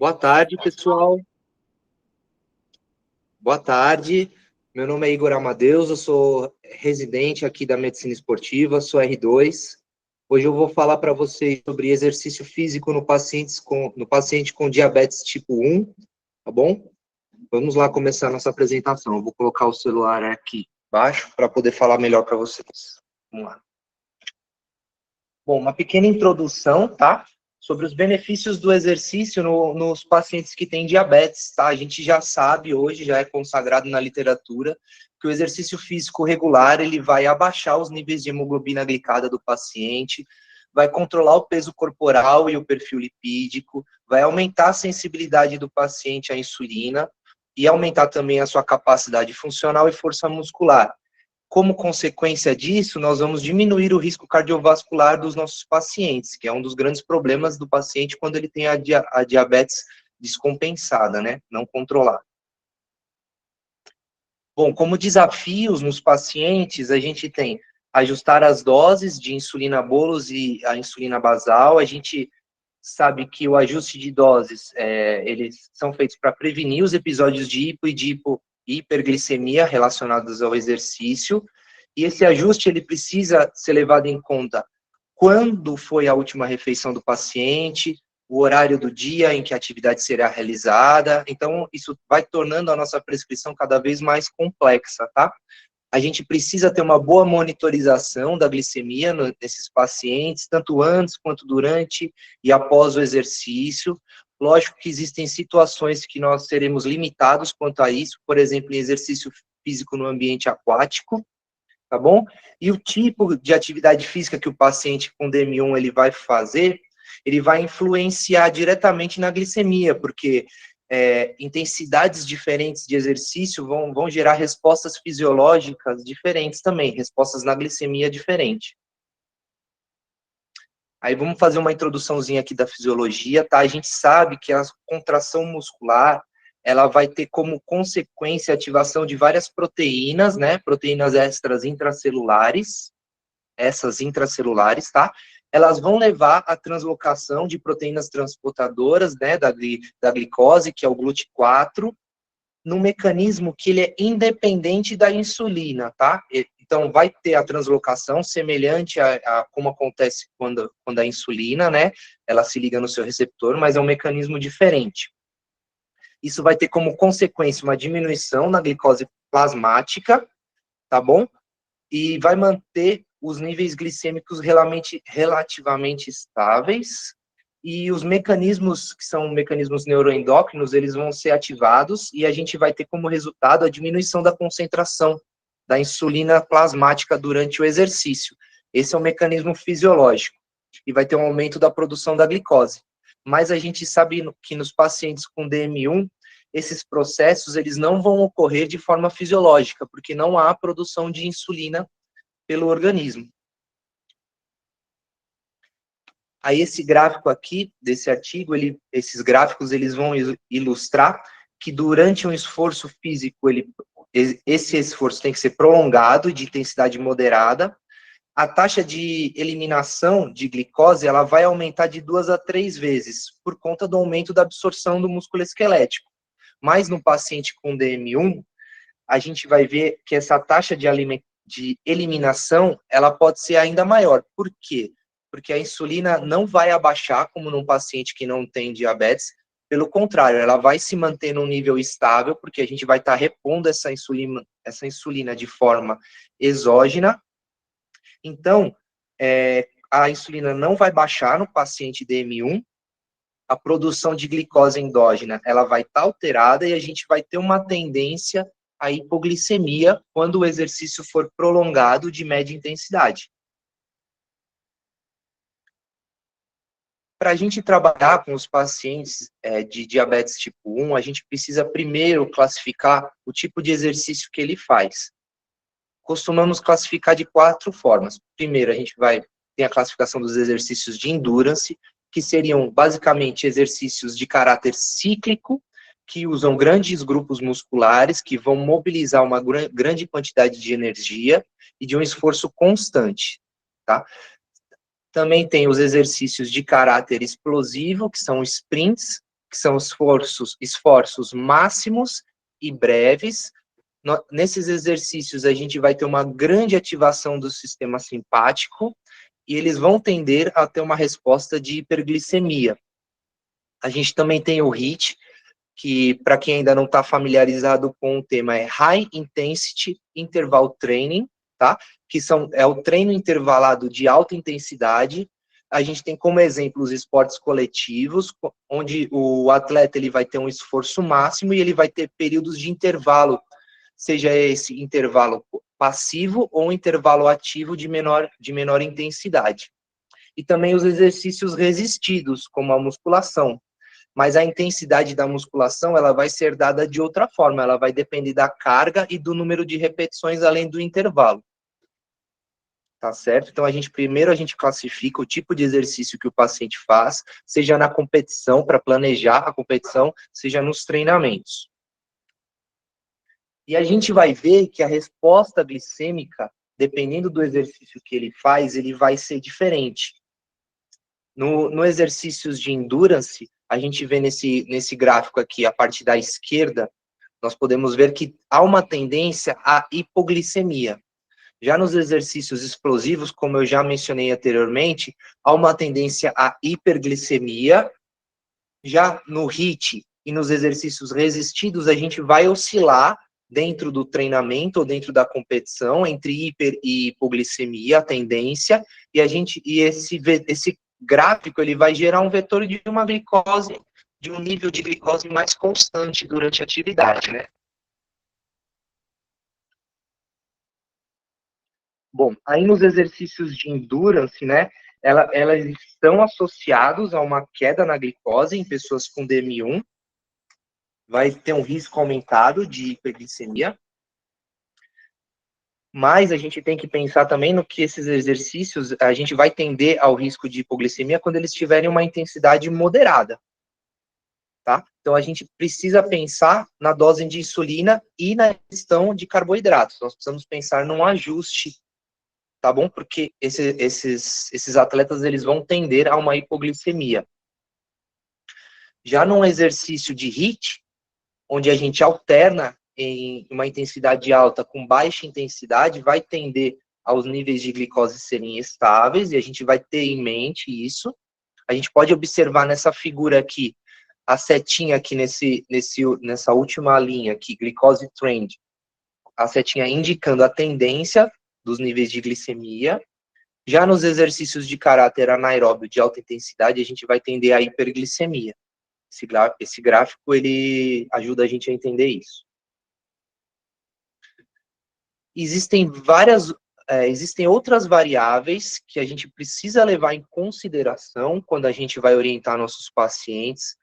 Boa tarde, pessoal. Boa tarde. Meu nome é Igor Amadeus, eu sou residente aqui da Medicina Esportiva, sou R2. Hoje eu vou falar para vocês sobre exercício físico no paciente com diabetes tipo 1, tá bom? Vamos lá começar a nossa apresentação. Eu vou colocar o celular aqui embaixo para poder falar melhor para vocês. Vamos lá. Bom, uma pequena introdução, tá? Sobre os benefícios do exercício nos pacientes que têm diabetes, tá? A gente já sabe hoje, já é consagrado na literatura, que o exercício físico regular, ele vai abaixar os níveis de hemoglobina glicada do paciente, vai controlar o peso corporal e o perfil lipídico, vai aumentar a sensibilidade do paciente à insulina e aumentar também a sua capacidade funcional e força muscular. Como consequência disso, nós vamos diminuir o risco cardiovascular dos nossos pacientes, que é um dos grandes problemas do paciente quando ele tem a diabetes descompensada, né, não controlada. Bom, como desafios nos pacientes, a gente tem ajustar as doses de insulina bolus e a insulina basal. A gente sabe que o ajuste de doses, eles são feitos para prevenir os episódios de hipo e de hiperglicemia relacionados ao exercício, e esse ajuste ele precisa ser levado em conta quando foi a última refeição do paciente, o horário do dia em que a atividade será realizada. Então, isso vai tornando a nossa prescrição cada vez mais complexa, tá? A gente precisa ter uma boa monitorização da glicemia nesses pacientes, tanto antes quanto durante e após o exercício. Lógico que existem situações que nós seremos limitados quanto a isso, por exemplo, em exercício físico no ambiente aquático, tá bom? E o tipo de atividade física que o paciente com DM1 ele vai fazer, ele vai influenciar diretamente na glicemia, porque intensidades diferentes de exercício vão gerar respostas fisiológicas diferentes também, respostas na glicemia diferente. Aí vamos fazer uma introduçãozinha aqui da fisiologia, tá? A gente sabe que a contração muscular, ela vai ter como consequência a ativação de várias proteínas, né? Proteínas extras intracelulares, essas intracelulares, tá? Elas vão levar à translocação de proteínas transportadoras, né, da glicose, que é o GLUT4, num mecanismo que ele é independente da insulina, tá? Então, vai ter a translocação semelhante a como acontece quando a insulina, né, ela se liga no seu receptor, mas é um mecanismo diferente. Isso vai ter como consequência uma diminuição na glicose plasmática, tá bom? E vai manter os níveis glicêmicos relativamente estáveis, e os mecanismos, que são mecanismos neuroendócrinos, eles vão ser ativados, e a gente vai ter como resultado a diminuição da concentração da insulina plasmática durante o exercício. Esse é um mecanismo fisiológico, e vai ter um aumento da produção da glicose. Mas a gente sabe que nos pacientes com DM1, esses processos, eles não vão ocorrer de forma fisiológica, porque não há produção de insulina pelo organismo. Aí esse gráfico aqui, desse artigo, esses gráficos, eles vão ilustrar que durante um esforço físico, esse esforço tem que ser prolongado, de intensidade moderada, a taxa de eliminação de glicose, ela vai aumentar de 2 a 3 vezes, por conta do aumento da absorção do músculo esquelético. Mas no paciente com DM1, a gente vai ver que essa taxa de eliminação, ela pode ser ainda maior. Por quê? Porque a insulina não vai abaixar, como num paciente que não tem diabetes, pelo contrário, ela vai se manter num nível estável, porque a gente vai estar repondo essa insulina de forma exógena. Então, a insulina não vai baixar no paciente DM1, a produção de glicose endógena, ela vai estar alterada, e a gente vai ter uma tendência à hipoglicemia quando o exercício for prolongado de média intensidade. Para a gente trabalhar com os pacientes de diabetes tipo 1, a gente precisa primeiro classificar o tipo de exercício que ele faz. Costumamos classificar de 4 formas. Primeiro, a gente tem a classificação dos exercícios de endurance, que seriam basicamente exercícios de caráter cíclico, que usam grandes grupos musculares, que vão mobilizar uma grande quantidade de energia e de um esforço constante, tá? Também tem os exercícios de caráter explosivo, que são sprints, que são esforços máximos e breves. Nesses exercícios, a gente vai ter uma grande ativação do sistema simpático e eles vão tender a ter uma resposta de hiperglicemia. A gente também tem o HIIT, que, para quem ainda não está familiarizado com o tema, é High Intensity Interval Training, tá? Que é o treino intervalado de alta intensidade. A gente tem como exemplo os esportes coletivos, onde o atleta ele vai ter um esforço máximo e ele vai ter períodos de intervalo, seja esse intervalo passivo ou intervalo ativo de menor intensidade. E também os exercícios resistidos, como a musculação. Mas a intensidade da musculação, ela vai ser dada de outra forma, ela vai depender da carga e do número de repetições além do intervalo. Tá certo? Então, primeiro a gente classifica o tipo de exercício que o paciente faz, seja na competição, para planejar a competição, seja nos treinamentos. E a gente vai ver que a resposta glicêmica, dependendo do exercício que ele faz, ele vai ser diferente. No exercícios de endurance, a gente vê nesse gráfico aqui, a parte da esquerda, nós podemos ver que há uma tendência à hipoglicemia. Já nos exercícios explosivos, como eu já mencionei anteriormente, há uma tendência à hiperglicemia. Já no HIIT e nos exercícios resistidos, a gente vai oscilar dentro do treinamento ou dentro da competição entre hiper e hipoglicemia, a tendência, e esse gráfico ele vai gerar um vetor de uma glicose, de um nível de glicose mais constante durante a atividade, né? Bom, aí nos exercícios de endurance, né, elas estão associados a uma queda na glicose em pessoas com DM1, vai ter um risco aumentado de hiperglicemia, mas a gente tem que pensar também no que esses exercícios, a gente vai tender ao risco de hipoglicemia quando eles tiverem uma intensidade moderada, tá? Então, a gente precisa pensar na dose de insulina e na questão de carboidratos. Nós precisamos pensar num ajuste, tá bom? Porque esses atletas, eles vão tender a uma hipoglicemia. Já num exercício de HIIT, onde a gente alterna em uma intensidade alta com baixa intensidade, vai tender aos níveis de glicose serem estáveis, e a gente vai ter em mente isso. A gente pode observar nessa figura aqui, a setinha aqui nessa última linha aqui, glicose trend, a setinha indicando a tendência dos níveis de glicemia. Já nos exercícios de caráter anaeróbio de alta intensidade, a gente vai tender à hiperglicemia. Esse gráfico, ele ajuda a gente a entender isso. Existem outras variáveis que a gente precisa levar em consideração quando a gente vai orientar nossos pacientes,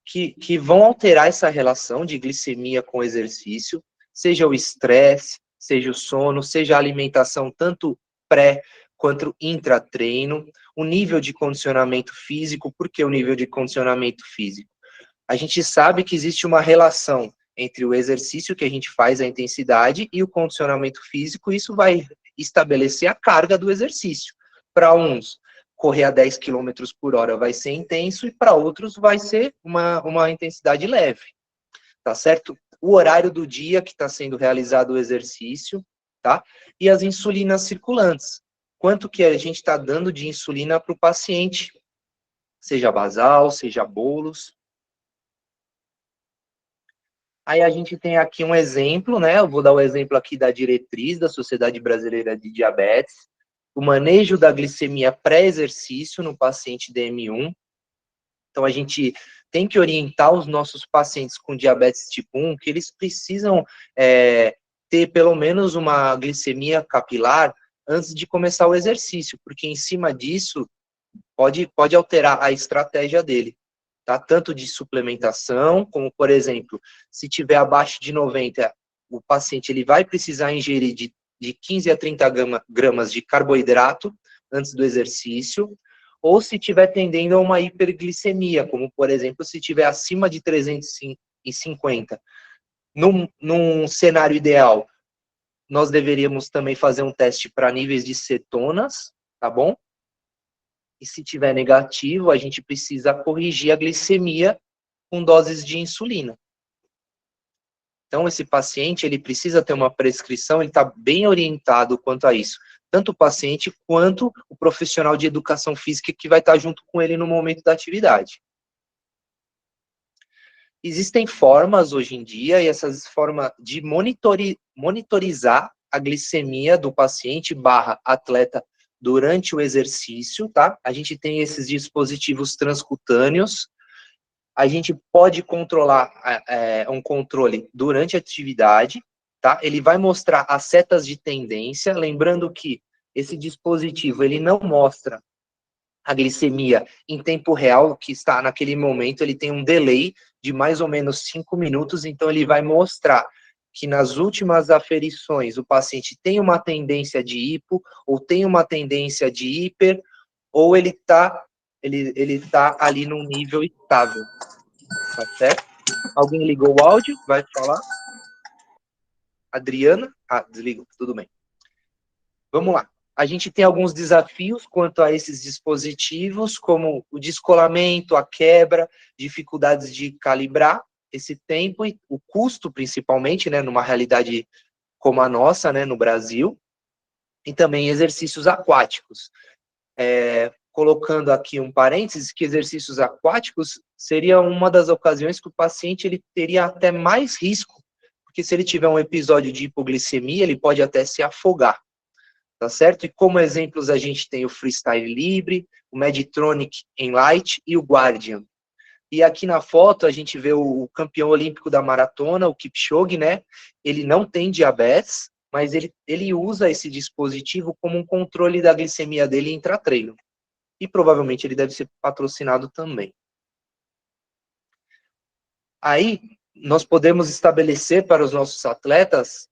que vão alterar essa relação de glicemia com exercício, seja o estresse, seja o sono, seja a alimentação, tanto pré quanto intratreino, o nível de condicionamento físico. Por que o nível de condicionamento físico? A gente sabe que existe uma relação entre o exercício que a gente faz, a intensidade, e o condicionamento físico, e isso vai estabelecer a carga do exercício. Para uns, correr a 10 km por hora vai ser intenso, e para outros vai ser uma intensidade leve, tá certo? O horário do dia que está sendo realizado o exercício, tá? E as insulinas circulantes. Quanto que a gente está dando de insulina para o paciente, seja basal, seja bolos. Aí a gente tem aqui um exemplo, né? Eu vou dar o exemplo aqui da diretriz da Sociedade Brasileira de Diabetes, o manejo da glicemia pré-exercício no paciente DM1. Então, a gente tem que orientar os nossos pacientes com diabetes tipo 1 que eles precisam ter pelo menos uma glicemia capilar antes de começar o exercício, porque em cima disso pode alterar a estratégia dele. Tá? Tanto de suplementação, como, por exemplo, se tiver abaixo de 90, o paciente ele vai precisar ingerir de 15 a 30 gramas de carboidrato antes do exercício, ou se tiver tendendo a uma hiperglicemia, como, por exemplo, se tiver acima de 350. Num cenário ideal, nós deveríamos também fazer um teste para níveis de cetonas, tá bom? E se tiver negativo, a gente precisa corrigir a glicemia com doses de insulina. Então, esse paciente, ele precisa ter uma prescrição, ele está bem orientado quanto a isso. Tanto o paciente, quanto o profissional de educação física que vai estar junto com ele no momento da atividade. Existem formas, hoje em dia, e essas formas de monitorizar a glicemia do paciente / atleta durante o exercício, tá? A gente tem esses dispositivos transcutâneos. A gente pode controlar um controle durante a atividade, tá? Ele vai mostrar as setas de tendência, lembrando que esse dispositivo, ele não mostra a glicemia em tempo real, que está naquele momento, ele tem um delay de mais ou menos 5 minutos, então ele vai mostrar que nas últimas aferições o paciente tem uma tendência de hipo, ou tem uma tendência de hiper, ou ele tá ali num nível estável. Tá certo? Alguém ligou o áudio? Vai falar? Adriana? Ah, desligou, tudo bem. Vamos lá. A gente tem alguns desafios quanto a esses dispositivos, como o descolamento, a quebra, dificuldades de calibrar esse tempo e o custo, principalmente, né, numa realidade como a nossa, né, no Brasil, e também exercícios aquáticos. Colocando aqui um parênteses, que exercícios aquáticos seria uma das ocasiões que o paciente ele teria até mais risco, porque se ele tiver um episódio de hipoglicemia, ele pode até se afogar, tá certo? E como exemplos a gente tem o Freestyle Libre, o Medtronic Enlight e o Guardian. E aqui na foto a gente vê o campeão olímpico da maratona, o Kipchoge, né? Ele não tem diabetes, mas ele usa esse dispositivo como um controle da glicemia dele intra-treino. E provavelmente ele deve ser patrocinado também. Aí, nós podemos estabelecer para os nossos atletas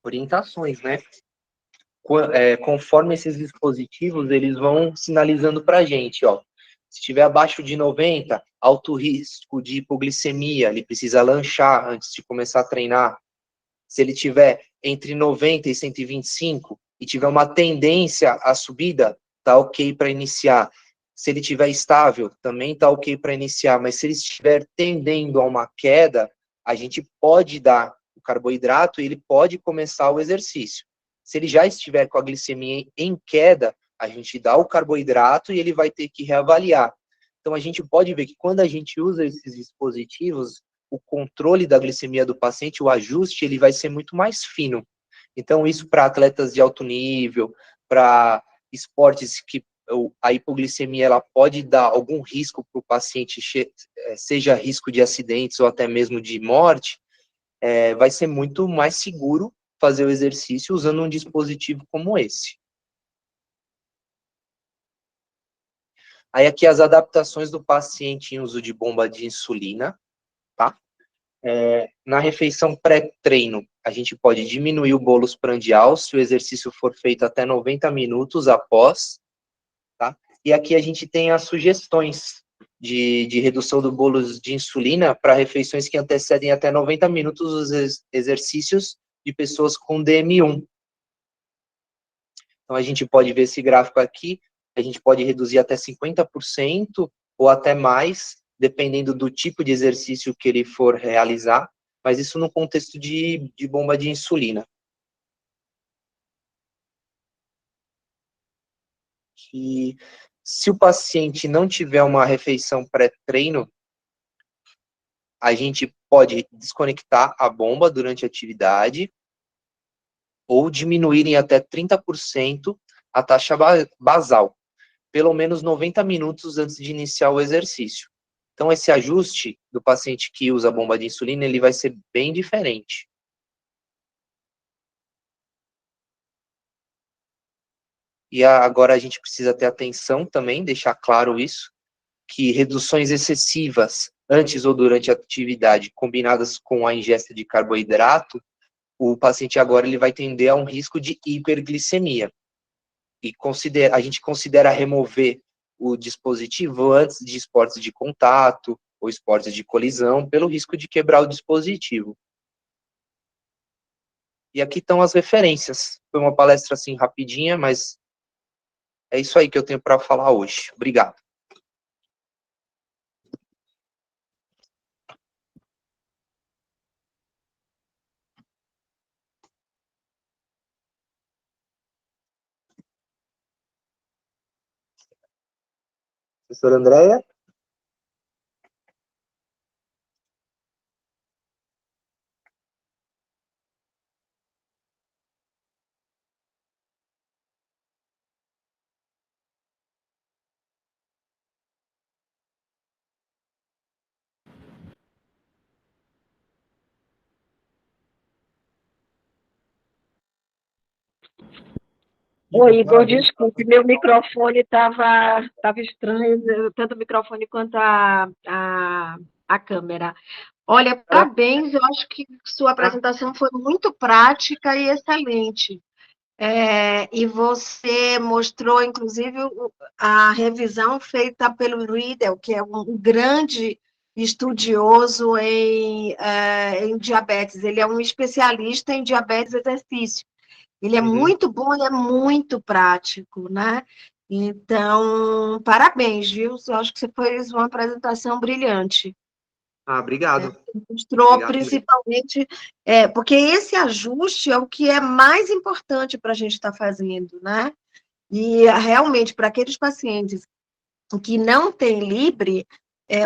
orientações, né? Conforme esses dispositivos, eles vão sinalizando para a gente, ó. Se estiver abaixo de 90, alto risco de hipoglicemia, ele precisa lanchar antes de começar a treinar. Se ele tiver entre 90 e 125 e tiver uma tendência à subida, tá ok para iniciar. Se ele estiver estável, também tá ok para iniciar, mas se ele estiver tendendo a uma queda, a gente pode dar o carboidrato e ele pode começar o exercício. Se ele já estiver com a glicemia em queda, a gente dá o carboidrato e ele vai ter que reavaliar. Então, a gente pode ver que quando a gente usa esses dispositivos, o controle da glicemia do paciente, o ajuste, ele vai ser muito mais fino. Então, isso para atletas de alto nível, para esportes que a hipoglicemia ela pode dar algum risco para o paciente, seja risco de acidentes ou até mesmo de morte, vai ser muito mais seguro fazer o exercício usando um dispositivo como esse. Aí aqui as adaptações do paciente em uso de bomba de insulina, tá? Na refeição pré-treino, a gente pode diminuir o bolus prandial se o exercício for feito até 90 minutos após, tá? E aqui a gente tem as sugestões de redução do bolus de insulina para refeições que antecedem até 90 minutos os exercícios de pessoas com DM1. Então, a gente pode ver esse gráfico aqui, a gente pode reduzir até 50% ou até mais, dependendo do tipo de exercício que ele for realizar, mas isso no contexto de bomba de insulina. Que se o paciente não tiver uma refeição pré-treino, a gente pode desconectar a bomba durante a atividade ou diminuir em até 30% a taxa basal, pelo menos 90 minutos antes de iniciar o exercício. Então, esse ajuste do paciente que usa a bomba de insulina, ele vai ser bem diferente. E agora a gente precisa ter atenção também, deixar claro isso, que reduções excessivas antes ou durante a atividade, combinadas com a ingesta de carboidrato, o paciente agora ele vai tender a um risco de hiperglicemia. E a gente considera remover o dispositivo antes de esportes de contato ou esportes de colisão, pelo risco de quebrar o dispositivo. E aqui estão as referências. Foi uma palestra assim rapidinha, mas é isso aí que eu tenho para falar hoje. Obrigado. Professora Andréia? Oi, Igor, desculpe, meu microfone estava estranho, tanto o microfone quanto a câmera. Olha, parabéns, eu acho que sua apresentação foi muito prática e excelente. E você mostrou, inclusive, a revisão feita pelo Riedel, que é um grande estudioso em diabetes. Ele é um especialista em diabetes exercício. Ele é muito bom e é muito prático, né? Então, parabéns, viu? Eu acho que você fez uma apresentação brilhante. Obrigado. Mostrou Obrigado mesmo. principalmente, porque esse ajuste é o que é mais importante para a gente estar fazendo, né? E realmente, para aqueles pacientes que não têm Libre,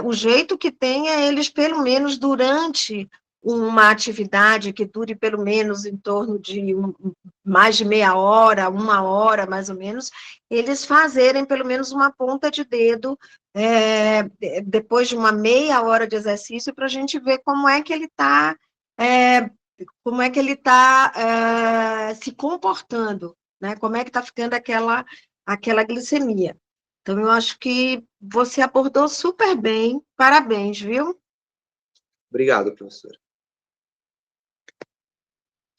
o jeito que tem é eles, pelo menos durante uma atividade que dure pelo menos em torno de mais de meia hora, uma hora, mais ou menos, eles fazerem pelo menos uma ponta de dedo depois de uma meia hora de exercício para a gente ver como é que ele está se comportando, né? Como é que está ficando aquela glicemia. Então, eu acho que você abordou super bem. Parabéns, viu? Obrigado, professora.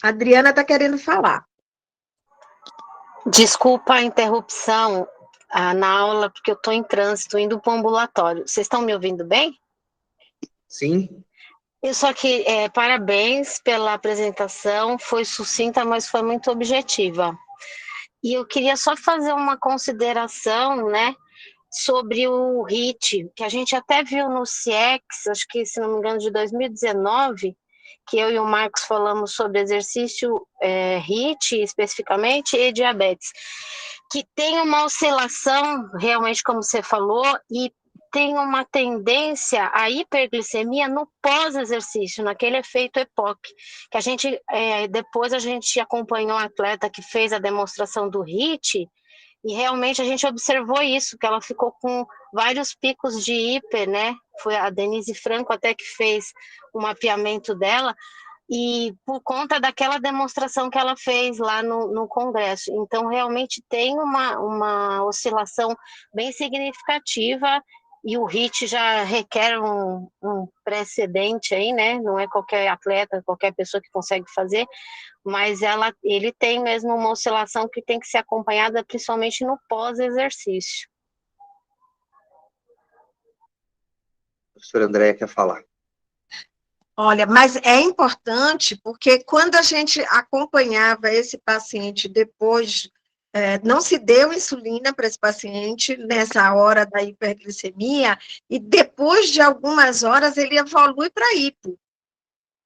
A Adriana está querendo falar. Desculpa a interrupção na aula, porque eu estou em trânsito, indo para o ambulatório. Vocês estão me ouvindo bem? Sim. Só que, parabéns pela apresentação, foi sucinta, mas foi muito objetiva. E eu queria só fazer uma consideração, né, sobre o HIIT, que a gente até viu no CIEX, acho que, se não me engano, de 2019, que eu e o Marcos falamos sobre exercício HIIT, especificamente, e diabetes, que tem uma oscilação, realmente, como você falou, e tem uma tendência à hiperglicemia no pós-exercício, naquele efeito EPOC, que a gente, depois a gente acompanhou um atleta que fez a demonstração do HIIT, e realmente a gente observou isso, que ela ficou com vários picos de hiper, né? Foi a Denise Franco até que fez o mapeamento dela, e por conta daquela demonstração que ela fez lá no congresso. Então, realmente tem uma oscilação bem significativa, e o HIIT já requer um precedente aí, né? Não é qualquer atleta, qualquer pessoa que consegue fazer, mas ele tem mesmo uma oscilação que tem que ser acompanhada, principalmente no pós-exercício. A professora Andréia quer falar. Olha, mas é importante, porque quando a gente acompanhava esse paciente depois, não se deu insulina para esse paciente nessa hora da hiperglicemia, e depois de algumas horas ele evolui para hipo.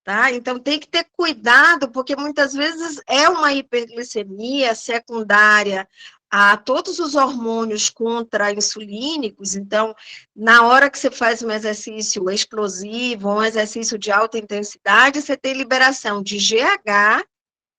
Tá? Então, tem que ter cuidado, porque muitas vezes é uma hiperglicemia secundária a todos os hormônios contra-insulínicos. Então, na hora que você faz um exercício explosivo, um exercício de alta intensidade, você tem liberação de GH,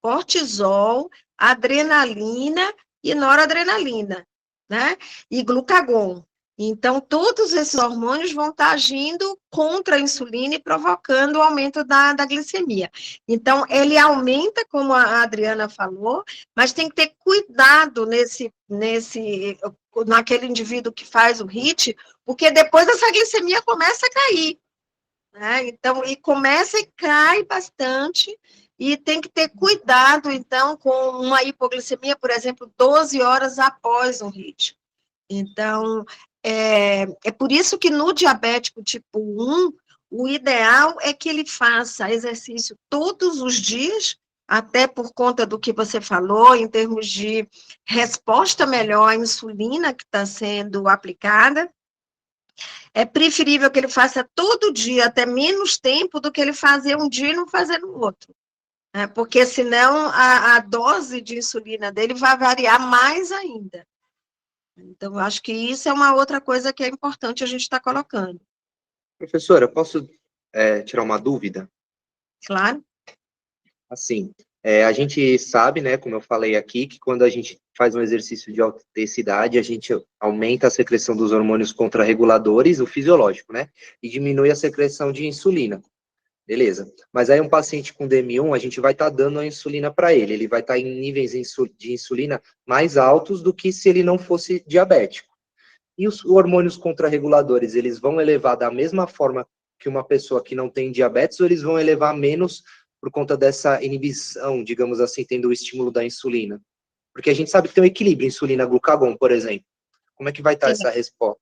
cortisol, adrenalina e noradrenalina, né? E glucagon. Então, todos esses hormônios vão estar agindo contra a insulina e provocando o aumento da glicemia. Então, ele aumenta, como a Adriana falou, mas tem que ter cuidado naquele indivíduo que faz o HIIT, porque depois essa glicemia começa a cair, né? Então, e começa e cai bastante, e tem que ter cuidado, então, com uma hipoglicemia, por exemplo, 12 horas após um HIIT. Então, é por isso que no diabético tipo 1, o ideal é que ele faça exercício todos os dias, até por conta do que você falou, em termos de resposta melhor à insulina que está sendo aplicada. É preferível que ele faça todo dia, até menos tempo, do que ele fazer um dia e não fazer no outro. Porque senão a dose de insulina dele vai variar mais ainda. Então, eu acho que isso é uma outra coisa que é importante a gente estar colocando. Professora, posso tirar uma dúvida? Claro. Assim, a gente sabe, né, como eu falei aqui, que quando a gente faz um exercício de alta intensidade, a gente aumenta a secreção dos hormônios contrarreguladores, o fisiológico, né, e diminui a secreção de insulina. Beleza. Mas aí um paciente com DM1, a gente vai estar dando a insulina para ele. Ele vai estar em níveis de insulina mais altos do que se ele não fosse diabético. E os hormônios contrarreguladores, eles vão elevar da mesma forma que uma pessoa que não tem diabetes, ou eles vão elevar menos por conta dessa inibição, digamos assim, tendo o estímulo da insulina? Porque a gente sabe que tem um equilíbrio insulina-glucagon, por exemplo. Como é que vai estar essa resposta?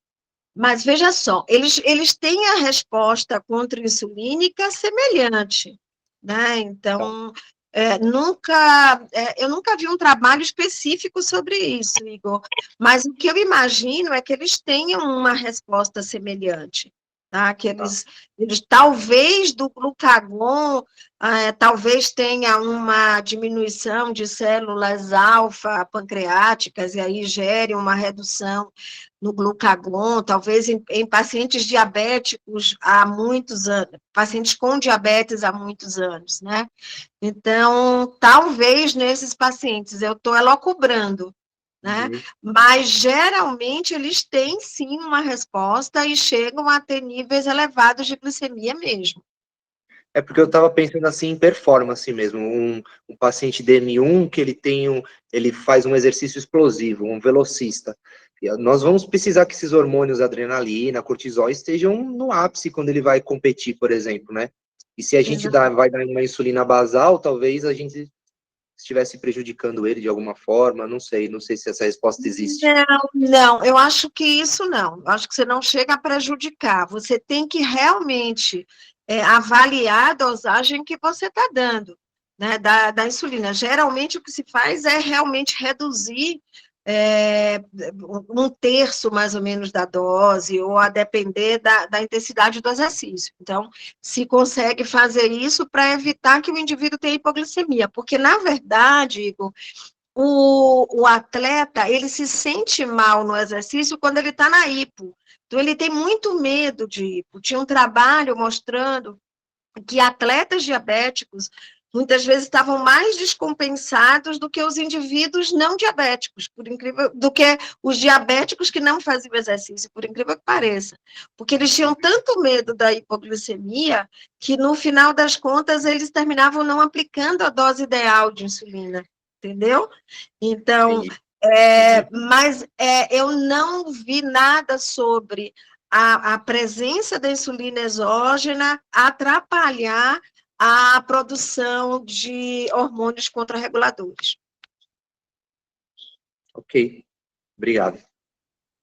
Mas veja só, eles têm a resposta contra-insulínica semelhante, né? Então, eu nunca vi um trabalho específico sobre isso, Igor, mas o que eu imagino é que eles tenham uma resposta semelhante, tá? Que eles talvez do glucagon, talvez tenha uma diminuição de células alfa pancreáticas, e aí gere uma redução no glucagon, talvez em pacientes diabéticos há muitos anos, pacientes com diabetes há muitos anos, né? Então, talvez nesses pacientes, eu estou elocubrando, né? Mas, geralmente, eles têm, sim, uma resposta e chegam a ter níveis elevados de glicemia mesmo. É porque eu estava pensando assim em performance mesmo, um paciente DM1 que ele faz um exercício explosivo, um velocista. Nós vamos precisar que esses hormônios, adrenalina, cortisol, estejam no ápice quando ele vai competir, por exemplo, né? E se a gente vai dar uma insulina basal, talvez a gente estivesse prejudicando ele de alguma forma, não sei se essa resposta existe. Não, eu acho que isso não. Eu acho que você não chega a prejudicar. Você tem que realmente avaliar a dosagem que você está dando, né, da insulina. Geralmente, o que se faz é realmente reduzir 1/3, mais ou menos, da dose, ou a depender da intensidade do exercício. Então, se consegue fazer isso para evitar que o indivíduo tenha hipoglicemia, porque, na verdade, Igor, o atleta, ele se sente mal no exercício quando ele está na hipo. Então, ele tem muito medo de hipo. Tinha um trabalho mostrando que atletas diabéticos muitas vezes estavam mais descompensados do que os indivíduos não diabéticos, do que os diabéticos que não faziam exercício, por incrível que pareça. Porque eles tinham tanto medo da hipoglicemia que, no final das contas, eles terminavam não aplicando a dose ideal de insulina, entendeu? Então, mas eu não vi nada sobre a presença da insulina exógena atrapalhar a produção de hormônios contrarreguladores. Ok, obrigado.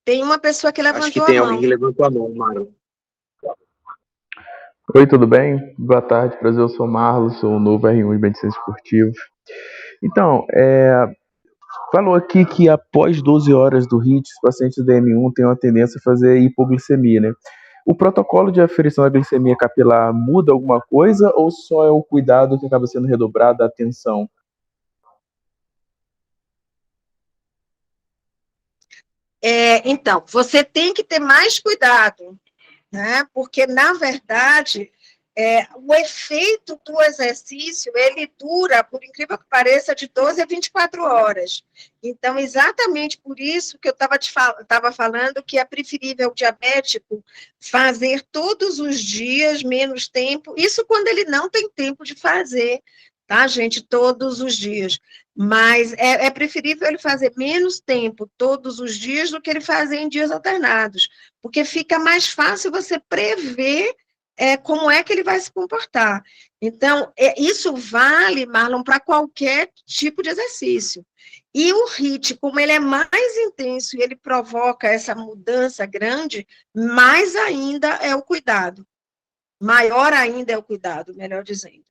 Tem uma pessoa que levantou a mão. Acho que tem alguém que levantou a mão, Mário. Oi, tudo bem? Boa tarde, prazer, eu sou o Marlos, sou o novo R1 de Medicina Esportiva. Então, falou aqui que após 12 horas do HIIT, os pacientes do DM1 têm uma tendência a fazer hipoglicemia, né? O protocolo de aferição da glicemia capilar muda alguma coisa ou só é o cuidado que acaba sendo redobrado, a atenção? Então, você tem que ter mais cuidado, né? Porque, na verdade, o efeito do exercício, ele dura, por incrível que pareça, de 12 a 24 horas. Então, exatamente por isso que eu estava falando que é preferível o diabético fazer todos os dias, menos tempo, isso quando ele não tem tempo de fazer, tá, gente? Todos os dias. Mas é preferível ele fazer menos tempo todos os dias do que ele fazer em dias alternados, porque fica mais fácil você prever como é que ele vai se comportar. Então, isso vale, Marlon, para qualquer tipo de exercício. E o HIIT, como ele é mais intenso e ele provoca essa mudança grande, mais ainda é o cuidado. Maior ainda é o cuidado, melhor dizendo.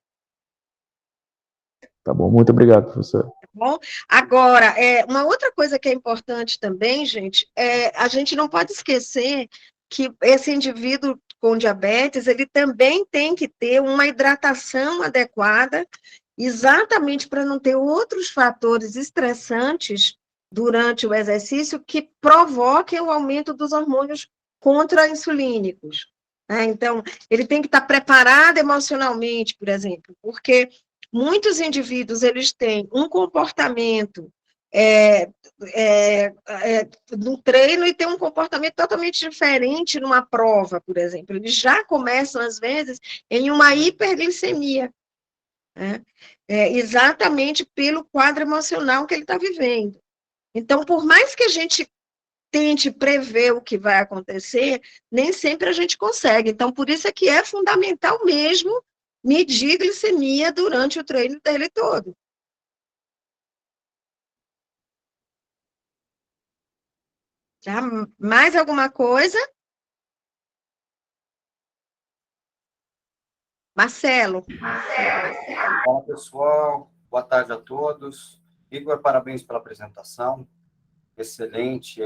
Tá bom, muito obrigado, professor. Tá bom? Agora, uma outra coisa que é importante também, gente, a gente não pode esquecer que esse indivíduo com diabetes, ele também tem que ter uma hidratação adequada, exatamente para não ter outros fatores estressantes durante o exercício que provoquem o aumento dos hormônios contra-insulínicos, né? Então, ele tem que estar preparado emocionalmente, por exemplo, porque muitos indivíduos, eles têm um comportamento no treino e tem um comportamento totalmente diferente numa prova, por exemplo. Eles já começam, às vezes, em uma hiperglicemia, né? Exatamente pelo quadro emocional que ele está vivendo. Então, por mais que a gente tente prever o que vai acontecer, nem sempre a gente consegue. Então, por isso é que é fundamental mesmo medir glicemia durante o treino dele todo. Tá? Mais alguma coisa? Marcelo? Olá, pessoal. Boa tarde a todos. Igor, parabéns pela apresentação. Excelente.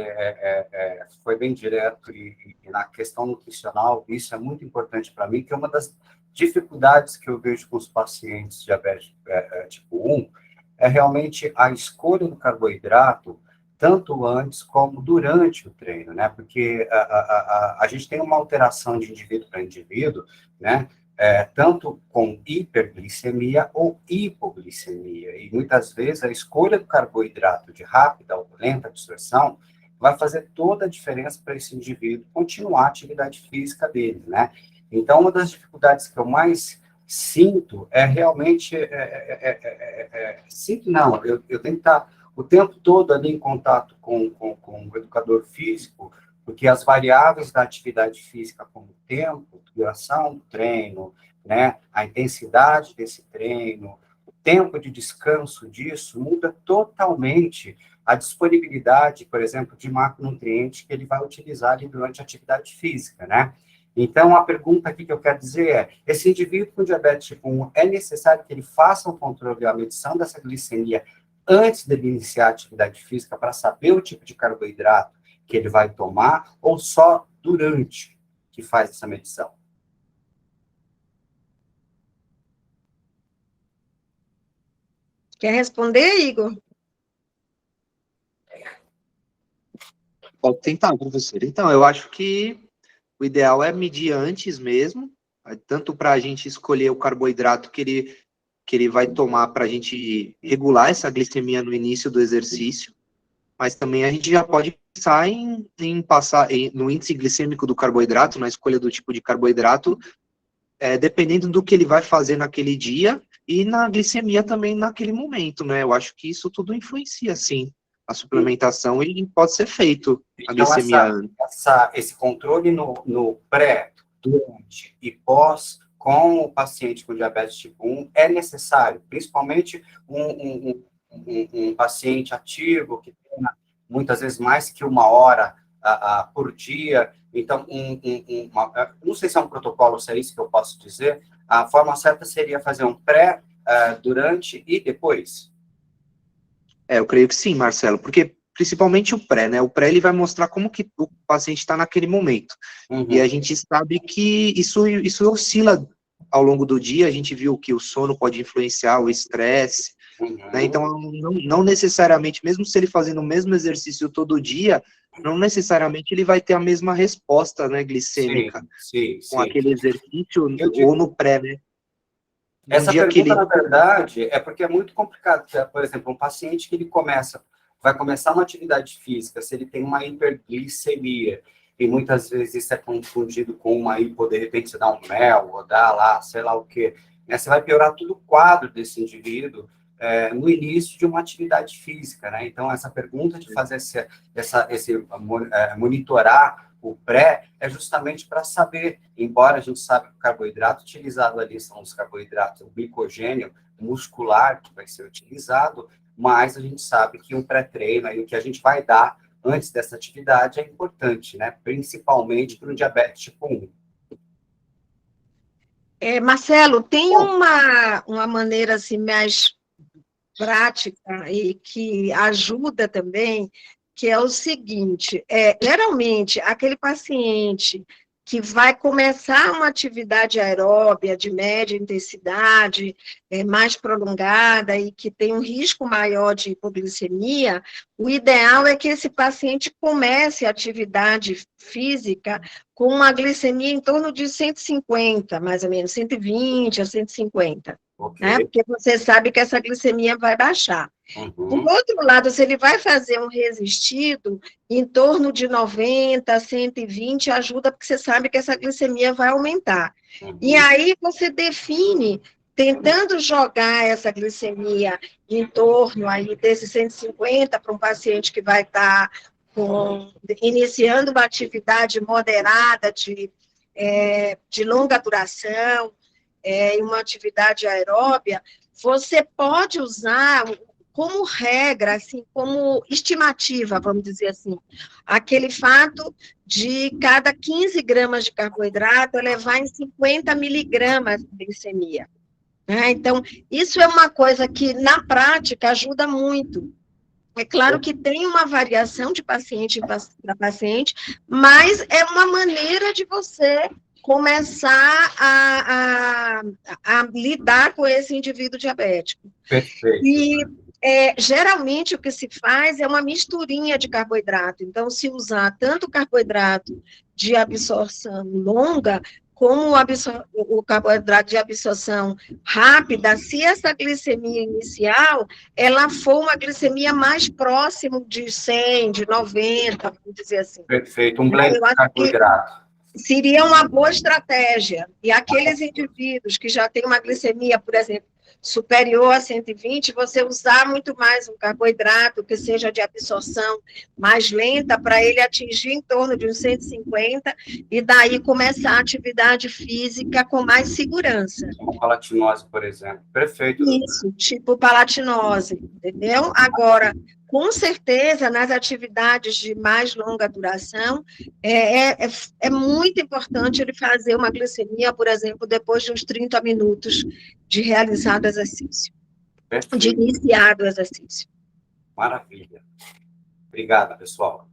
Foi bem direto e na questão nutricional, isso é muito importante para mim, que é uma das dificuldades que eu vejo com os pacientes de diabetes tipo 1, é realmente a escolha do carboidrato, tanto antes como durante o treino, né? Porque a gente tem uma alteração de indivíduo para indivíduo, né? Tanto com hiperglicemia ou hipoglicemia. E muitas vezes a escolha do carboidrato de rápida ou lenta absorção vai fazer toda a diferença para esse indivíduo continuar a atividade física dele, né? Então, uma das dificuldades que eu mais sinto é realmente... sinto não, eu tenho que estar o tempo todo ali em contato com o educador físico, porque as variáveis da atividade física, como o tempo, duração do treino, né, a intensidade desse treino, o tempo de descanso disso, muda totalmente a disponibilidade, por exemplo, de macronutrientes que ele vai utilizar ali durante a atividade física, né? Então, a pergunta aqui que eu quero dizer é, esse indivíduo com diabetes tipo 1, é necessário que ele faça um controle, a medição dessa glicemia antes de iniciar a atividade física para saber o tipo de carboidrato que ele vai tomar, ou só durante que faz essa medição? Quer responder, Igor? Pode tentar, professor. Então, eu acho que o ideal é medir antes mesmo, tanto para a gente escolher o carboidrato que ele vai tomar para a gente regular essa glicemia no início do exercício, mas também a gente já pode pensar em passar no índice glicêmico do carboidrato, na escolha do tipo de carboidrato, dependendo do que ele vai fazer naquele dia e na glicemia também naquele momento, né? Eu acho que isso tudo influencia, sim. A suplementação ele pode ser feito, a Então, glicemia antes. esse controle no pré, durante e pós, com o paciente com diabetes tipo 1 é necessário, principalmente um paciente ativo, que tem muitas vezes mais que 1 hora por dia. Então, não sei se é um protocolo, se é isso que eu posso dizer, a forma certa seria fazer um pré, durante e depois. Eu creio que sim, Marcelo, porque principalmente o pré, né? O pré ele vai mostrar como que o paciente está naquele momento. Uhum. E a gente sabe que isso oscila ao longo do dia, a gente viu que o sono pode influenciar o estresse, né? Então, não necessariamente, mesmo se ele fazendo o mesmo exercício todo dia, não necessariamente ele vai ter a mesma resposta, né, glicêmica sim. com aquele exercício ou no pré, né? Essa pergunta, na verdade, é porque é muito complicado. Por exemplo, um paciente que vai começar uma atividade física, se ele tem uma hiperglicemia, e muitas vezes isso é confundido com uma hipo, de repente você dá um mel, ou dá lá, sei lá o quê, né? Você vai piorar todo o quadro desse indivíduo no início de uma atividade física, né? Então, essa pergunta de fazer monitorar o pré é justamente para saber, embora a gente saiba que o carboidrato utilizado ali são os carboidratos, o glicogênio muscular que vai ser utilizado, mas a gente sabe que um pré-treino, aí, o que a gente vai dar antes dessa atividade é importante, né? Principalmente para o diabetes tipo 1. Marcelo, tem uma maneira assim, mais prática e que ajuda também, que é o seguinte, geralmente, aquele paciente que vai começar uma atividade aeróbia de média intensidade, mais prolongada e que tem um risco maior de hipoglicemia, o ideal é que esse paciente comece a atividade física com uma glicemia em torno de 150, mais ou menos, 120 a 150. Ok. Né? Porque você sabe que essa glicemia vai baixar. Uhum. Por outro lado, se ele vai fazer um resistido, em torno de 90, 120, ajuda, porque você sabe que essa glicemia vai aumentar. Uhum. E aí você define, tentando jogar essa glicemia em torno aí desses 150 para um paciente que vai estar iniciando uma atividade moderada de longa duração, em uma atividade aeróbia, você pode usar como regra, assim, como estimativa, vamos dizer assim, aquele fato de cada 15 gramas de carboidrato elevar em 50 miligramas de glicemia. Né? Então, isso é uma coisa que, na prática, ajuda muito. É claro que tem uma variação de paciente para paciente, mas é uma maneira de você começar a lidar com esse indivíduo diabético. Perfeito. E, geralmente, o que se faz é uma misturinha de carboidrato. Então, se usar tanto carboidrato de absorção longa, como o carboidrato de absorção rápida, se essa glicemia inicial, ela for uma glicemia mais próxima de 100, de 90, vamos dizer assim. Perfeito. Um blend de carboidrato. Seria uma boa estratégia. E aqueles indivíduos que já têm uma glicemia, por exemplo, superior a 120, você usar muito mais um carboidrato que seja de absorção mais lenta para ele atingir em torno de uns 150 e daí começar a atividade física com mais segurança. Uma palatinose, por exemplo. Perfeito. Isso, tipo palatinose, entendeu? Agora, com certeza, nas atividades de mais longa duração, é muito importante ele fazer uma glicemia, por exemplo, depois de uns 30 minutos de realizado o exercício, Perfeito. de iniciado o exercício. Maravilha. Obrigado, pessoal.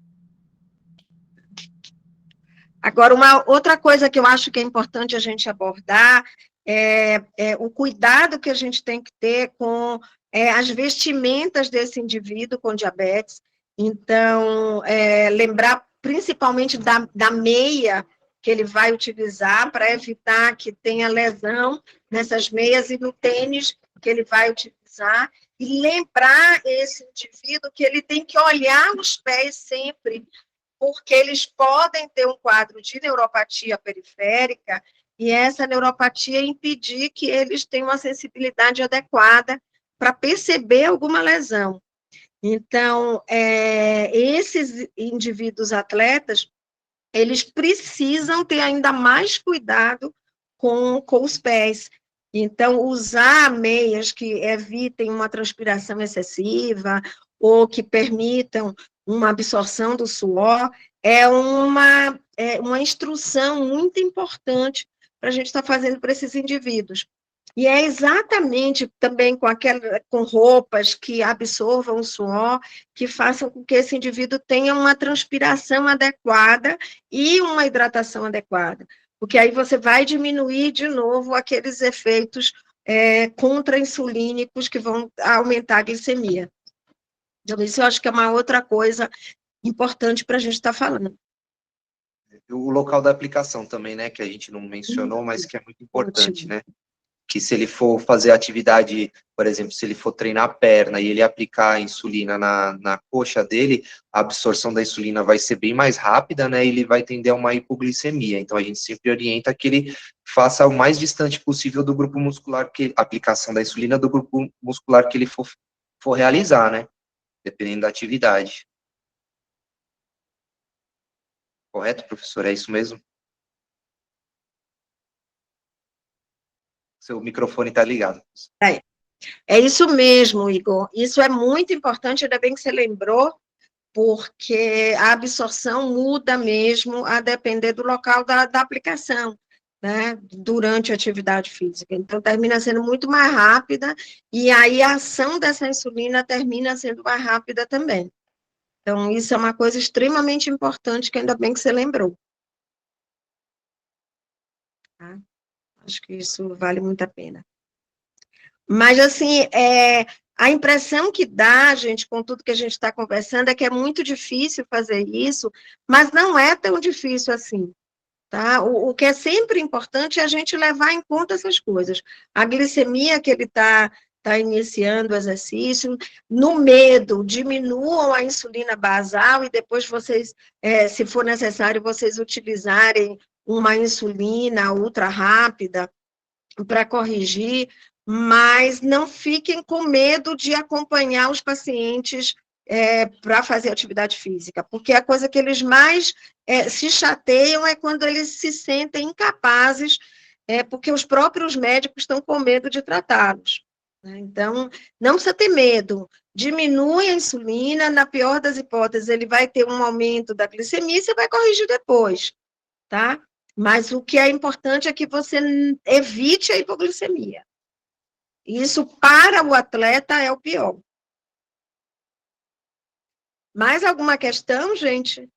Agora, uma outra coisa que eu acho que é importante a gente abordar é o cuidado que a gente tem que ter com as vestimentas desse indivíduo com diabetes. Então, lembrar principalmente da meia que ele vai utilizar para evitar que tenha lesão nessas meias e no tênis que ele vai utilizar, e lembrar esse indivíduo que ele tem que olhar os pés sempre, porque eles podem ter um quadro de neuropatia periférica, e essa neuropatia impedir que eles tenham uma sensibilidade adequada para perceber alguma lesão. Então, esses indivíduos atletas, eles precisam ter ainda mais cuidado com os pés. Então, usar meias que evitem uma transpiração excessiva ou que permitam uma absorção do suor é uma instrução muito importante para a gente estar fazendo para esses indivíduos. E é exatamente também com roupas que absorvam o suor, que façam com que esse indivíduo tenha uma transpiração adequada e uma hidratação adequada, porque aí você vai diminuir de novo aqueles efeitos contra-insulínicos que vão aumentar a glicemia. Então, isso eu acho que é uma outra coisa importante para a gente estar falando. O local da aplicação também, né, que a gente não mencionou, mas que é muito importante, né? Que se ele for fazer atividade, por exemplo, se ele for treinar a perna e ele aplicar a insulina na coxa dele, a absorção da insulina vai ser bem mais rápida, né, e ele vai tender a uma hipoglicemia. Então, a gente sempre orienta que ele faça o mais distante possível do grupo muscular, a aplicação da insulina do grupo muscular que ele for realizar, né, dependendo da atividade. Correto, professor? É isso mesmo? Seu microfone está ligado. É isso mesmo, Igor. Isso é muito importante, ainda bem que você lembrou, porque a absorção muda mesmo a depender do local da aplicação, né, durante a atividade física. Então, termina sendo muito mais rápida, e aí a ação dessa insulina termina sendo mais rápida também. Então, isso é uma coisa extremamente importante, que ainda bem que você lembrou. Acho que isso vale muito a pena. Mas, assim, a impressão que dá, gente, com tudo que a gente está conversando, é que é muito difícil fazer isso, mas não é tão difícil assim, tá? O que é sempre importante é a gente levar em conta essas coisas. A glicemia que ele está iniciando o exercício, no medo, diminuam a insulina basal e depois vocês, se for necessário, vocês utilizarem uma insulina ultra rápida para corrigir, mas não fiquem com medo de acompanhar os pacientes para fazer atividade física, porque a coisa que eles mais se chateiam é quando eles se sentem incapazes, porque os próprios médicos estão com medo de tratá-los. Né? Então, não precisa ter medo, diminui a insulina, na pior das hipóteses, ele vai ter um aumento da glicemia e você vai corrigir depois, tá? Mas o que é importante é que você evite a hipoglicemia. Isso, para o atleta, é o pior. Mais alguma questão, gente?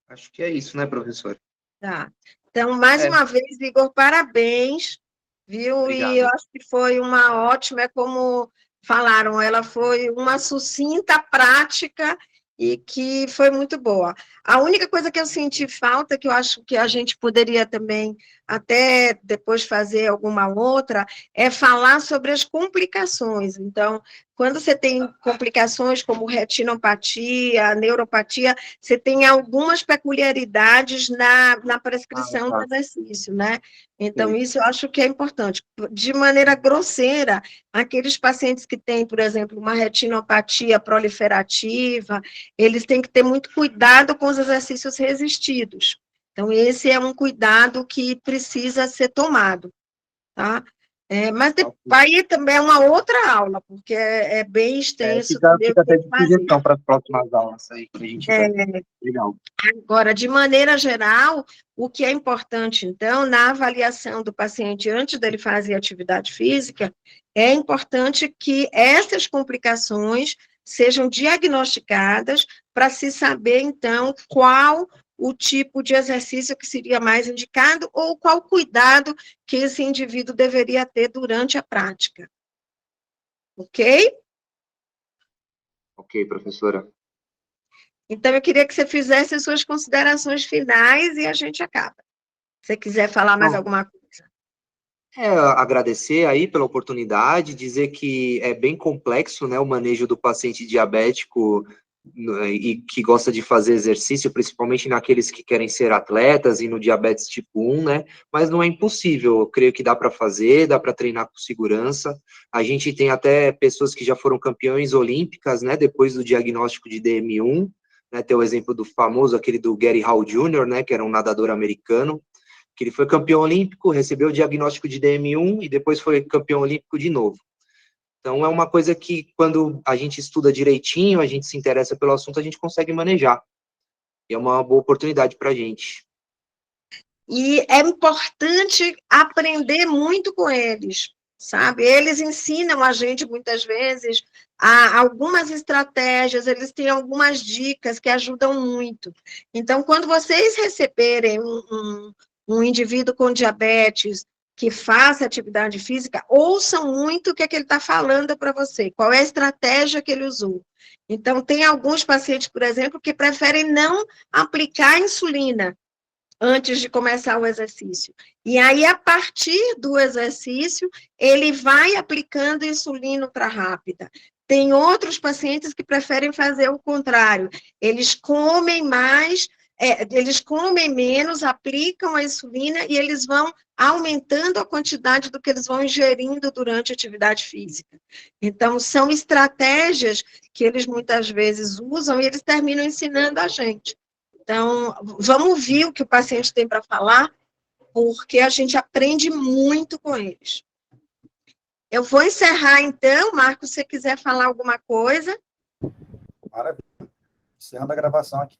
Acho que é isso, né, professor? Tá. Então, mais uma vez, Igor, parabéns, viu? Obrigado. E eu acho que foi uma ótima, como falaram, ela foi uma sucinta prática e que foi muito boa. A única coisa que eu senti falta, que eu acho que a gente poderia também até depois fazer alguma outra, é falar sobre as complicações. Então, quando você tem complicações como retinopatia, neuropatia, você tem algumas peculiaridades na prescrição do exercício, né? Então, isso eu acho que é importante. De maneira grosseira, aqueles pacientes que têm, por exemplo, uma retinopatia proliferativa, eles têm que ter muito cuidado com os exercícios resistidos. Então, esse é um cuidado que precisa ser tomado, tá? Mas aí também é uma outra aula, porque é bem extenso. Fica até de sugestão para as próximas aulas aí, que a gente legal. Agora, de maneira geral, o que é importante, então, na avaliação do paciente antes dele fazer atividade física, é importante que essas complicações sejam diagnosticadas para se saber, então, qual o tipo de exercício que seria mais indicado ou qual cuidado que esse indivíduo deveria ter durante a prática. Ok? Ok, professora. Então, eu queria que você fizesse as suas considerações finais e a gente acaba. Se você quiser falar mais alguma coisa. Agradecer aí pela oportunidade, dizer que é bem complexo, né, o manejo do paciente diabético e que gosta de fazer exercício, principalmente naqueles que querem ser atletas e no diabetes tipo 1, né, mas não é impossível, eu creio que dá para fazer, dá para treinar com segurança. A gente tem até pessoas que já foram campeões olímpicas, né, depois do diagnóstico de DM1, né, tem o exemplo do famoso, aquele do Gary Hall Jr., né, que era um nadador americano, que ele foi campeão olímpico, recebeu o diagnóstico de DM1 e depois foi campeão olímpico de novo. Então, é uma coisa que, quando a gente estuda direitinho, a gente se interessa pelo assunto, a gente consegue manejar. E é uma boa oportunidade para a gente. E é importante aprender muito com eles, sabe? Eles ensinam a gente, muitas vezes, algumas estratégias, eles têm algumas dicas que ajudam muito. Então, quando vocês receberem um indivíduo com diabetes que faça atividade física, ouçam muito o que ele está falando para você, qual é a estratégia que ele usou. Então, tem alguns pacientes, por exemplo, que preferem não aplicar insulina antes de começar o exercício. E aí, a partir do exercício, ele vai aplicando insulina ultra-rápida. Tem outros pacientes que preferem fazer o contrário. Eles comem mais, eles comem menos, aplicam a insulina e eles vão aumentando a quantidade do que eles vão ingerindo durante a atividade física. Então, são estratégias que eles muitas vezes usam e eles terminam ensinando a gente. Então, vamos ouvir o que o paciente tem para falar, porque a gente aprende muito com eles. Eu vou encerrar, então, Marcos, se você quiser falar alguma coisa. Maravilha. Encerrando a gravação aqui.